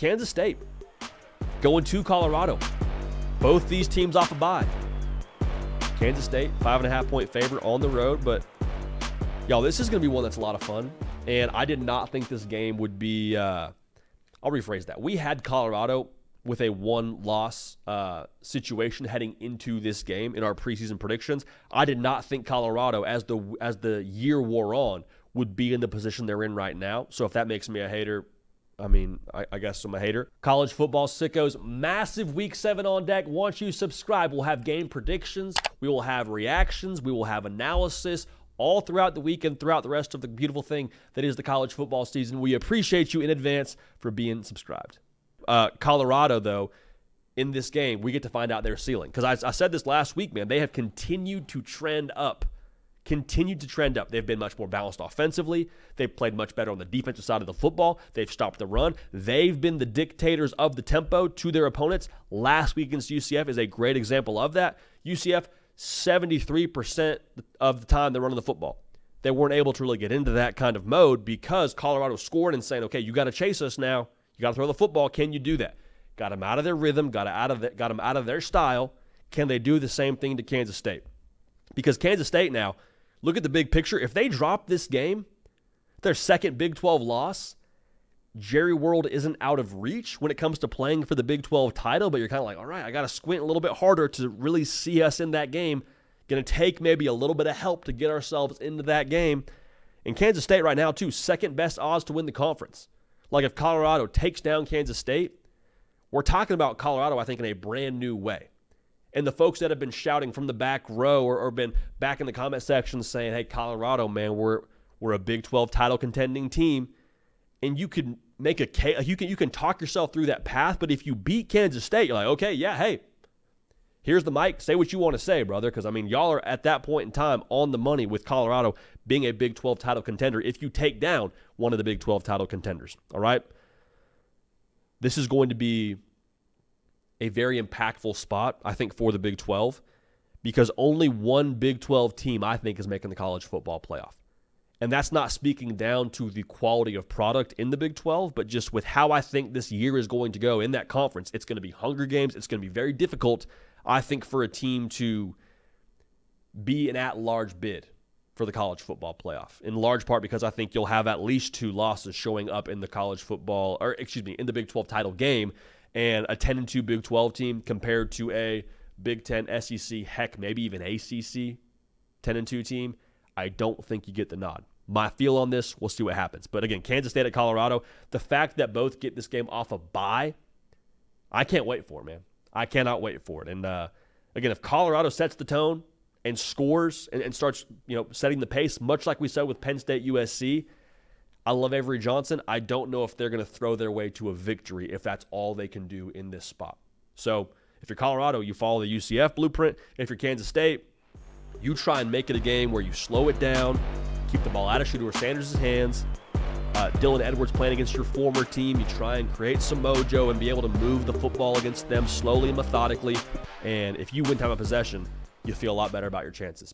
Kansas State going to Colorado. Both these teams off a bye. Kansas State, 5.5-point favorite on the road. But, y'all, this is going to be one that's a lot of fun. And I did not think this game would be I'll rephrase that. We had Colorado with a one-loss situation heading into this game in our preseason predictions. I did not think Colorado, as the year wore on, would be in the position they're in right now. So if that makes me a hater, I mean, I guess I'm a hater. College football sickos, massive Week 7 on deck. Once you subscribe, we'll have game predictions. We will have reactions. We will have analysis all throughout the week and throughout the rest of the beautiful thing that is the college football season. We appreciate you in advance for being subscribed. Colorado, though, in this game, we get to find out their ceiling. Because I said this last week, man, they have continued to trend up. They've been much more balanced offensively. They've played much better on the defensive side of the football. They've stopped the run. They've been the dictators of the tempo to their opponents. Last week against UCF is a great example of that. UCF, 73% of the time they're running the football. They weren't able to really get into that kind of mode because Colorado scored and saying, okay, you got to chase us now. You got to throw the football. Can you do that? Got them out of their rhythm, got them out of their style. Can they do the same thing to Kansas State? Because Kansas State now, look at the big picture. If they drop this game, their second Big 12 loss, Jerry World isn't out of reach when it comes to playing for the Big 12 title, but you're kind of like, all right, I got to squint a little bit harder to really see us in that game. Going to take maybe a little bit of help to get ourselves into that game. And Kansas State right now, too, second best odds to win the conference. Like if Colorado takes down Kansas State, we're talking about Colorado, I think, in a brand new way. And the folks that have been shouting from the back row or been back in the comment section saying, hey, Colorado, man, we're a Big 12 title contending team. And you can make a case, you can talk yourself through that path. But if you beat Kansas State, you're like, okay, yeah, hey, here's the mic. Say what you want to say, brother. Because, I mean, y'all are at that point in time on the money with Colorado being a Big 12 title contender if you take down one of the Big 12 title contenders. All right? This is going to be a very impactful spot, I think, for the Big 12 because only one Big 12 team, I think, is making the college football playoff. And that's not speaking down to the quality of product in the Big 12, but just with how I think this year is going to go in that conference. It's going to be Hunger Games. It's going to be very difficult, I think, for a team to be an at-large bid for the college football playoff, in large part because I think you'll have at least 2 losses showing up in the college football, in the Big 12 title game, and a 10-2 Big 12 team compared to a Big 10, SEC, heck, maybe even ACC 10-2 team. I don't think you get the nod. My feel on this, we'll see what happens. But again, Kansas State at Colorado, the fact that both get this game off a bye, I can't wait for it, man. I cannot wait for it. And again, if Colorado sets the tone and scores and starts, setting the pace, much like we said with Penn State USC, I love Avery Johnson. I don't know if they're going to throw their way to a victory if that's all they can do in this spot. So if you're Colorado, you follow the UCF blueprint. If you're Kansas State, you try and make it a game where you slow it down, keep the ball out of Shedeur Sanders' hands. Dylan Edwards playing against your former team. You try and create some mojo and be able to move the football against them slowly and methodically. And if you win time of possession, you feel a lot better about your chances.